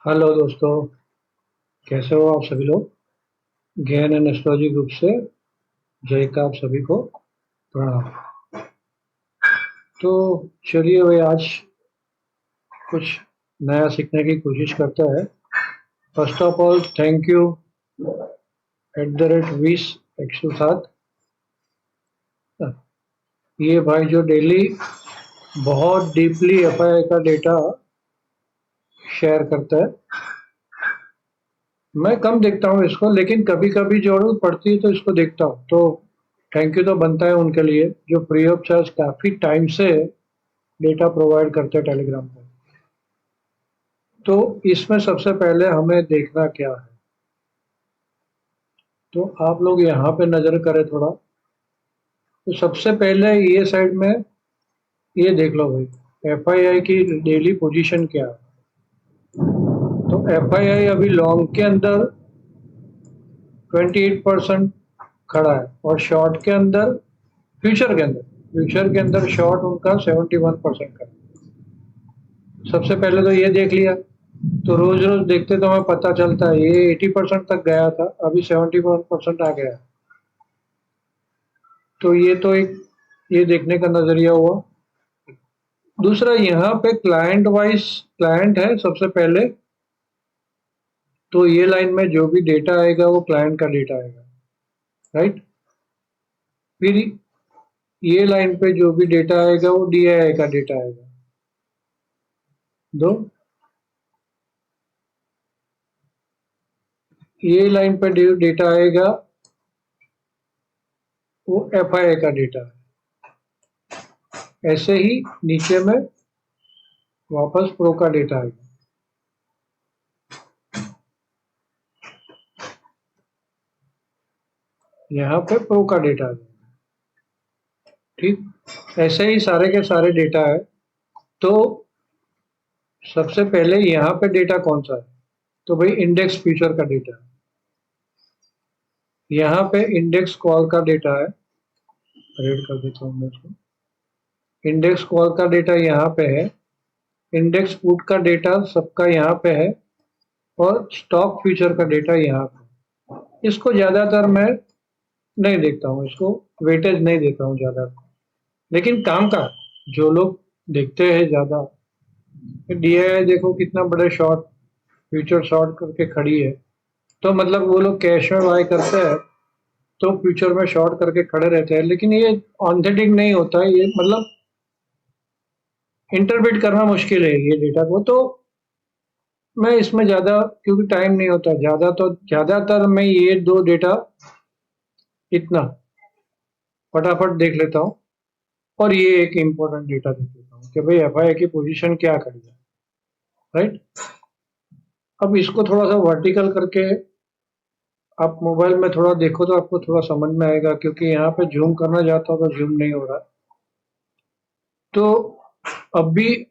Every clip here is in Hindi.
हेलो दोस्तों, कैसे हो आप सभी लोग। ज्ञान एंड एस्ट्रोलॉजी ग्रुप से जय का आप सभी को प्रणाम। तो चलिए भाई, आज कुछ नया सीखने की कोशिश करते हैं। First of all thank you @20 107। ये भाई जो डेली बहुत डीपली एफआईआई का डेटा शेयर करता है, मैं कम देखता हूँ इसको, लेकिन कभी कभी जरूरत पड़ती है तो इसको देखता हूँ। तो थैंक यू तो बनता है उनके लिए जो फ्री ऑफ चार्ज काफ़ी टाइम से डेटा प्रोवाइड करते हैं टेलीग्राम पर। तो इसमें सबसे पहले हमें देखना क्या है, तो आप लोग यहाँ पे नज़र करें थोड़ा। तो सबसे पहले ये साइड में ये देख लो भाई, एफआईआई की डेली पोजीशन क्या है। तो एफआईआई अभी लॉन्ग के अंदर 28% खड़ा है, और शॉर्ट के अंदर, फ्यूचर के अंदर शॉर्ट उनका 71% खड़ा है। सबसे पहले तो ये देख लिया। तो रोज रोज देखते तो हमें पता चलता है ये 80% तक गया था, अभी 71% आ गया। तो ये तो एक ये देखने का नजरिया हुआ। दूसरा, यहाँ पे क्लाइंट वाइज क्लाइंट है सबसे पहले। तो ये लाइन में जो भी डेटा आएगा वो क्लाइंट का डेटा आएगा, राइट। फिर ये लाइन पे जो भी डेटा आएगा वो डीआईआई का डेटा आएगा। दो, ये लाइन पे जो डेटा आएगा वो एफआईआई का डेटा है। ऐसे ही नीचे में वापस प्रो का डेटा आएगा। यहाँ पे प्रो का डेटा आएगा, ठीक। ऐसे ही सारे के सारे डेटा है। तो सबसे पहले यहाँ पे डेटा कौन सा है, तो भाई इंडेक्स फ्यूचर का डेटा है। यहाँ पे इंडेक्स कॉल का डेटा है। रीड कर देता हूँ मैं इसको। इंडेक्स कॉल का डेटा यहाँ पे है। इंडेक्स पुट का डेटा सबका यहाँ पे है, और स्टॉक फ्यूचर का डेटा यहाँ पे। इसको ज्यादातर मैं नहीं देखता हूँ, इसको वेटेज नहीं देता हूँ ज्यादा। लेकिन काम का जो लोग देखते हैं ज्यादा, डीआईआई देखो कितना बड़े शॉर्ट, फ्यूचर शॉर्ट करके खड़ी है। तो मतलब वो लोग कैश में बाय करते हैं तो फ्यूचर में शॉर्ट करके खड़े रहते हैं, लेकिन ये ऑथेंटिक नहीं होता है। ये मतलब इंटरप्रेट करना मुश्किल है ये डेटा को। तो मैं इसमें ज्यादा, क्योंकि टाइम नहीं होता ज्यादा, तो ज्यादातर मैं ये दो डेटा इतना फटाफट देख लेता हूँ। और ये एक इम्पोर्टेंट डेटा देख लेता हूँ कि भाई एफआईआई की पोजीशन क्या खड़ी है, राइट। अब इसको थोड़ा सा वर्टिकल करके आप मोबाइल में थोड़ा देखो तो आपको थोड़ा समझ में आएगा, क्योंकि यहाँ पे जूम करना चाहता हूँ तो जूम नहीं हो रहा। तो अभी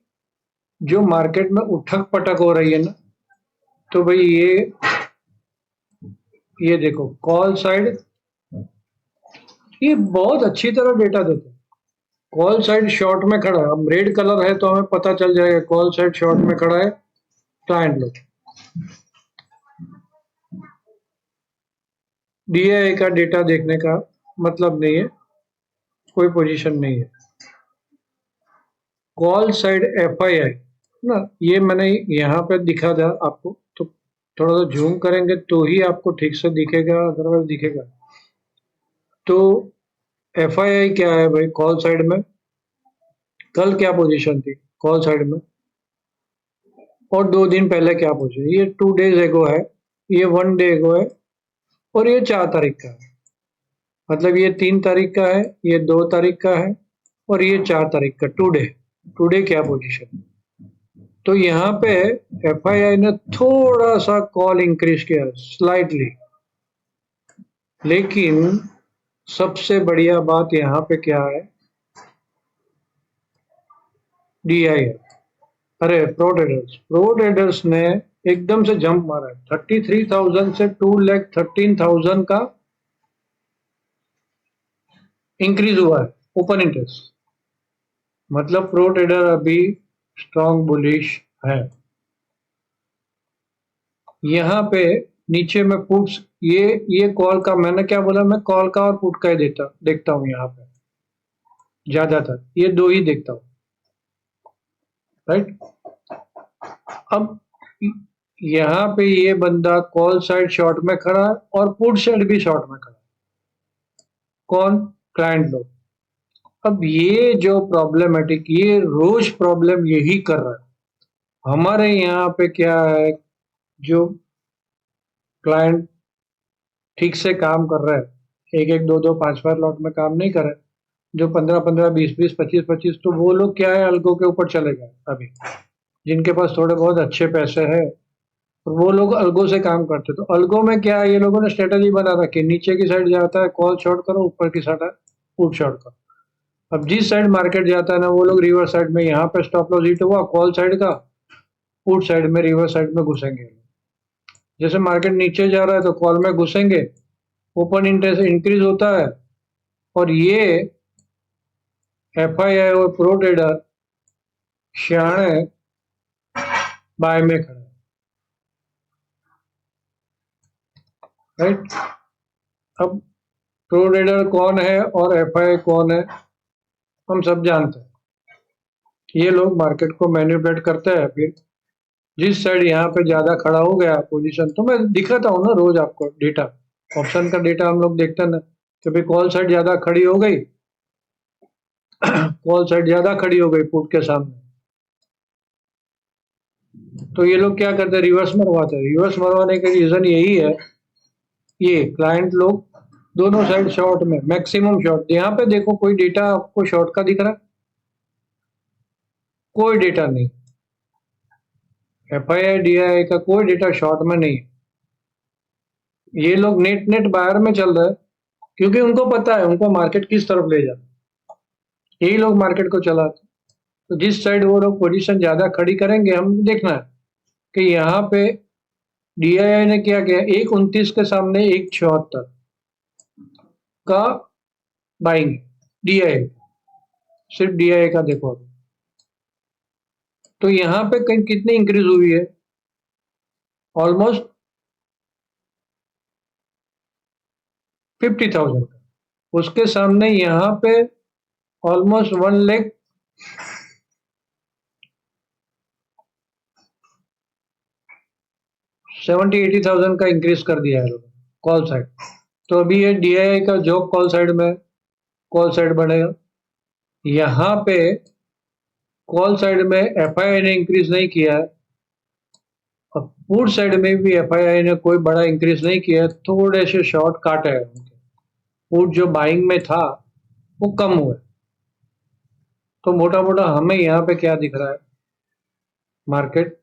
जो मार्केट में उठक पटक हो रही है ना, तो भाई ये देखो कॉल साइड, ये बहुत अच्छी तरह डेटा देते हैं। कॉल साइड शॉर्ट में खड़ा है, अब रेड कलर है तो हमें पता चल जाएगा कॉल साइड शॉर्ट में खड़ा है क्लाइंट लोग। डीआईआई का डेटा देखने का मतलब नहीं है, कोई पोजीशन नहीं है। कॉल साइड एफआईआई ना, ये मैंने यहाँ पे दिखा था आपको, तो थोड़ा सा जूम करेंगे तो ही आपको ठीक से दिखेगा, अदरवाइज दिखेगा। तो एफआईआई क्या है भाई कॉल साइड में, कल क्या पोजीशन थी कॉल साइड में, और 2 दिन पहले क्या पोजीशन, ये 2 डेज एगो है, ये 1 डे एगो है, और ये 4 तारीख का है। मतलब ये 3 तारीख का है, ये 2 तारीख का है, और ये 4 तारीख का। टुडे टुडे क्या पोजीशन है। तो यहाँ पे एफआईआई ने थोड़ा सा कॉल इंक्रीज किया स्लाइटली, लेकिन सबसे बढ़िया बात यहाँ पे क्या है, डीआई। अरे प्रो ट्रेडर्स ने एकदम से जंप मारा है, 33,000 से 2,13,000 का इंक्रीज हुआ है ओपन इंटरेस्ट। मतलब प्रो ट्रेडर अभी स्ट्रॉन्ग बुलिश है। यहाँ पे नीचे में पुट्स, ये कॉल का, मैंने क्या बोला, मैं कॉल का और पुट का ही देखता हूँ यहाँ पे, ज्यादातर ये दो ही देखता हूँ, राइट। अब यहाँ पे ये बंदा कॉल साइड शॉर्ट में खड़ा है और पुट साइड भी शॉर्ट में खड़ा है। कौन? क्लाइंट लोग। अब ये जो प्रॉब्लमेटिक, ये रोज प्रॉब्लम यही कर रहा है हमारे यहाँ पे। क्या है, जो क्लाइंट ठीक से काम कर रहा है, एक एक दो दो पांच पांच लॉट में काम नहीं कर रहे, जो 15-15, 20-20, 25-25, तो वो लोग क्या है, अलगो के ऊपर चले गए अभी, जिनके पास थोड़े बहुत अच्छे पैसे हैं, और वो लोग अलगो से काम करते। तो अलगो में क्या है, ये लोगों ने स्ट्रेटेजी बना रखी है, नीचे की साइड जाता है कॉल शॉर्ट करो, ऊपर की साइड पुट शॉर्ट करो। अब जिस साइड मार्केट जाता है ना, वो लोग रिवर्स साइड में, यहाँ पे स्टॉप लॉस हिट हुआ कॉल साइड का, पुट साइड में रिवर्स साइड में घुसेंगे। जैसे मार्केट नीचे जा रहा है तो कॉल में घुसेंगे, ओपन इंटरेस्ट इंक्रीज होता है, और ये एफआईआई और प्रो ट्रेडर सियाणे बाय में खड़े, राइट। अब प्रो ट्रेडर कौन है और एफआईआई कौन है, हम सब जानते हैं। ये लोग मार्केट को मैनिपुलेट करते हैं, फिर जिस साइड यहाँ पे ज्यादा खड़ा हो गया पोजीशन, तो मैं दिखाता हूँ ना रोज आपको डेटा, ऑप्शन का डेटा हम लोग देखते हैं ना, कि भाई कॉल साइड ज्यादा खड़ी हो गई, कॉल साइड ज्यादा खड़ी हो गई पुट के सामने, तो ये लोग क्या करते हैं, रिवर्स मरवाते हैं। रिवर्स मरवाने का रीजन यही है, ये क्लाइंट लोग दोनों साइड शॉर्ट में, मैक्सिमम शॉर्ट। यहाँ पे देखो कोई डेटा आपको शॉर्ट का दिख रहा है? कोई डेटा नहीं, एफआईआई डीआईआई का कोई डेटा शॉर्ट में नहीं। ये लोग नेट नेट बायर में चल रहे हैं, क्योंकि उनको पता है उनको मार्केट किस तरफ ले जाना, यही लोग मार्केट को चलाते। तो जिस साइड वो लोग पोजीशन ज्यादा खड़ी करेंगे, हम देखना है कि यहाँ पे डीआईआई ने क्या किया, 1.29 के सामने 1.74 का बाइंग, डीआईआई, सिर्फ डीआईआई का देखो। तो यहाँ पे कहीं कितनी इंक्रीज हुई है, ऑलमोस्ट 50,000 का। उसके सामने यहाँ पे ऑलमोस्ट 1,70,000-80,000 का इंक्रीज कर दिया है लोगों कॉल साइड। तो अभी ये डीआईआई का जो कॉल साइड में, कॉल साइड बनेगा, यहाँ पे कॉल साइड में एफआईआई ने इंक्रीज नहीं किया है, और पुट साइड में भी एफआईआई ने कोई बड़ा इंक्रीज नहीं किया है, थोड़े से शॉर्ट काटे हैं उनके, पुट जो बाइंग में था वो कम हुआ है। तो मोटा मोटा हमें यहाँ पे क्या दिख रहा है, मार्केट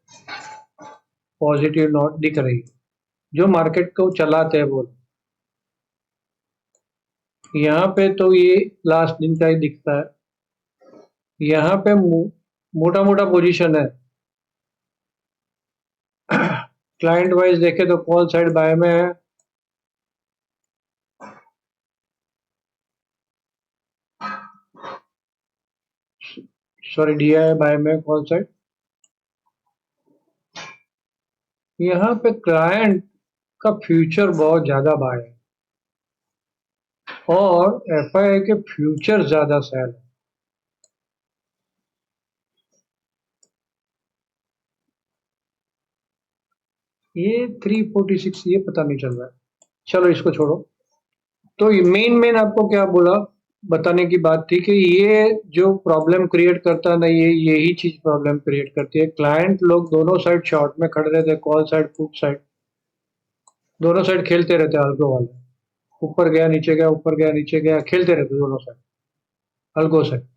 पॉजिटिव नोट दिख रही है, जो मार्केट को चलाते हैं वो। यहाँ पे तो ये लास्ट दिन का ही दिखता है, यहाँ पे मोटा मोटा पोजीशन है। क्लाइंट वाइज देखे तो कॉल साइड बाय में है, सॉरी डीआई बाय में, कॉल साइड। यहाँ पे क्लाइंट का फ्यूचर बहुत ज्यादा बाय है, और एफआईआई के फ्यूचर ज्यादा सेल है। ये 346, ये पता नहीं चल रहा है, चलो इसको छोड़ो। तो मेन मेन आपको क्या बोला, बताने की बात थी कि ये जो प्रॉब्लम क्रिएट करता है ना, ये यही चीज प्रॉब्लम क्रिएट करती है। क्लाइंट लोग दोनों साइड शॉर्ट में खड़े रहते हैं, कॉल साइड पुट साइड दोनों साइड खेलते रहते हैं, अल्गो वाले, ऊपर गया नीचे गया, ऊपर गया नीचे गया, खेलते रहते दोनों साइड अल्गो साइड।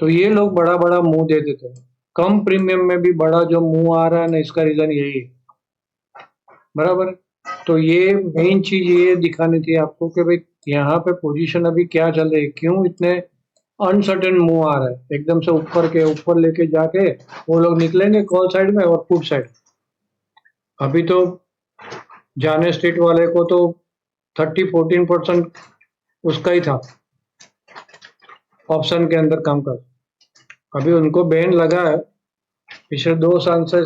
तो ये लोग बड़ा बड़ा मुंह दे देते हैं, कम प्रीमियम में भी बड़ा जो मुंह आ रहा है ना, इसका रीजन यही है, बराबर है। तो ये मेन चीज ये दिखानी थी आपको कि भाई यहाँ पे पोजीशन अभी क्या चल रही है, क्यों इतने अनसर्टेन मूव आ रहा है, एकदम से ऊपर के ऊपर लेके जाके वो लोग निकलेंगे कॉल साइड में और पुट साइड। अभी तो जाने स्ट्रीट वाले को तो 14% उसका ही था ऑप्शन के अंदर काम कर, अभी उनको बैन लगा है। पिछले 2 साल से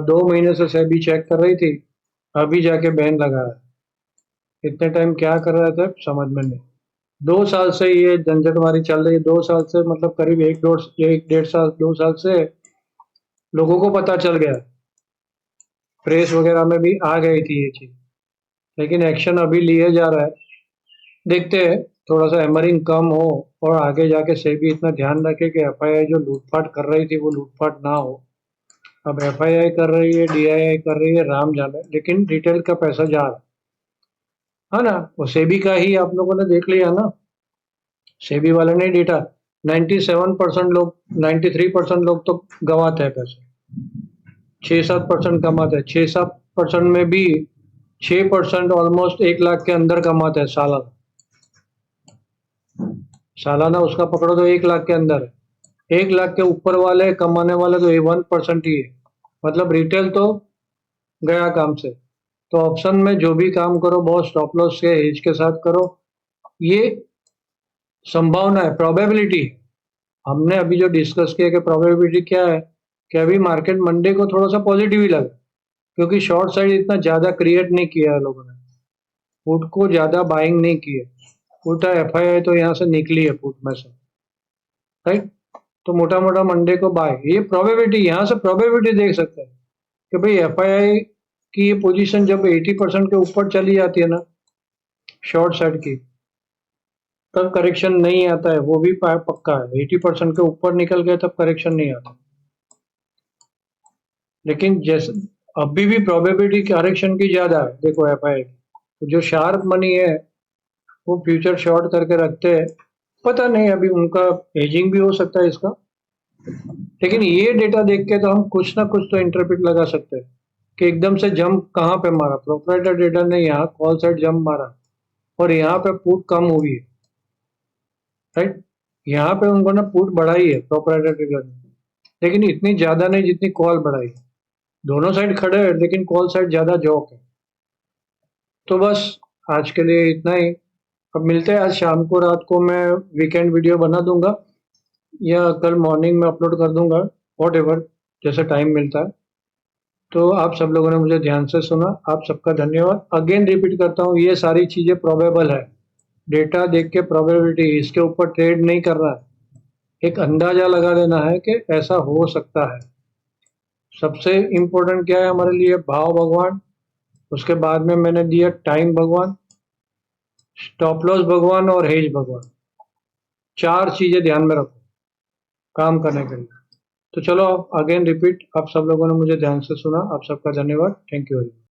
2 महीने से सेबी चेक कर रही थी अभी जाके बैन लगा है। इतने टाइम क्या कर रहे थे समझ में नहीं। 2 साल से ये झंझटमारी चल रही है, 2 साल से, मतलब करीब एक डेढ़ साल 2 साल से लोगों को पता चल गया, प्रेस वगैरह में भी आ गई थी ये चीज, लेकिन एक्शन अभी लिए जा रहा है। देखते हैं थोड़ा सा हैमरिंग कम हो और आगे जाके सेबी इतना ध्यान रखे कि एफआईआई जो लूटपाट कर रही थी वो लूटपाट ना हो। अब एफआईआई कर रही है, डीआईआई कर रही है, राम जाने, लेकिन रिटेल का पैसा जा रहा है ना। वो सेबी का ही आप लोगों ने देख लिया ना, सेबी वाले ने डेटा 97% लोग, 93% लोग तो गंवाते हैं पैसे, 6-7% कमाते हैं। 6-7% में भी 6% ऑलमोस्ट 1 लाख के अंदर कमाते हैं सालाना। सालाना उसका पकड़ो तो 1 लाख के अंदर है। 1 लाख के ऊपर वाले कमाने वाले तो 1% ही है। मतलब रिटेल तो गया काम से। तो ऑप्शन में जो भी काम करो बहुत स्टॉप लॉस के हेज के साथ करो। ये संभावना है, प्रोबेबिलिटी। हमने अभी जो डिस्कस किया कि प्रोबेबिलिटी क्या है, कि अभी मार्केट मंडे को थोड़ा सा पॉजिटिव ही लगा, क्योंकि शॉर्ट साइड इतना ज्यादा क्रिएट नहीं किया है लोगों ने, पुट को ज्यादा बाइंग नहीं की है। उल्टा एफआईआई तो यहाँ से निकली है पुट में से, राइट। तो मोटा मोटा मंडे को बाय, ये प्रोबेबिलिटी, यहाँ से प्रोबेबिलिटी देख सकते हैं कि भाई एफआईआई की ये पोजीशन जब 80% के ऊपर चली जाती है ना शॉर्ट साइड की, तब करेक्शन नहीं आता है, वो भी पक्का है। 80% के ऊपर निकल गए तब करेक्शन नहीं आता। लेकिन जैसे अभी भी प्रोबेबिलिटी करेक्शन की ज्यादा है, देखो एफआईआई की। तो जो शार्प मनी है वो फ्यूचर शॉर्ट करके रखते हैं, पता नहीं अभी उनका एजिंग भी हो सकता है इसका। लेकिन ये डेटा देख के तो हम कुछ ना कुछ तो इंटरप्रेट लगा सकते हैं कि एकदम से जंप कहाँ पे मारा। प्रोप्राइटर डेटा ने यहाँ कॉल साइड जंप मारा और यहाँ पे पुट कम हुई है, राइट। यहाँ पे उनको ना पुट बढ़ाई है प्रोप्राइटर डेटा ने, लेकिन इतनी ज्यादा नहीं जितनी कॉल बढ़ाई है। दोनों साइड खड़े हैं लेकिन कॉल साइड ज्यादा जॉक है। तो बस आज के लिए इतना ही। अब मिलते हैं आज शाम को, रात को मैं वीकेंड वीडियो बना दूंगा या कल मॉर्निंग में अपलोड कर दूंगा, वॉट एवर, जैसे टाइम मिलता है। तो आप सब लोगों ने मुझे ध्यान से सुना, आप सबका धन्यवाद। अगेन रिपीट करता हूँ, ये सारी चीजें प्रोबेबल है, डेटा देख के प्रोबेबिलिटी, इसके ऊपर ट्रेड नहीं करना है। एक अंदाजा लगा देना है कि ऐसा हो सकता है। सबसे इम्पोर्टेंट क्या है हमारे लिए, भाव भगवान, उसके बाद में मैंने दिया टाइम भगवान, स्टॉप लॉस भगवान और हेज भगवान। 4 चीजें ध्यान में रखो काम करने के लिए। तो चलो अगेन रिपीट, आप सब लोगों ने मुझे ध्यान से सुना, आप सबका धन्यवाद, थैंक यू वेरी मच।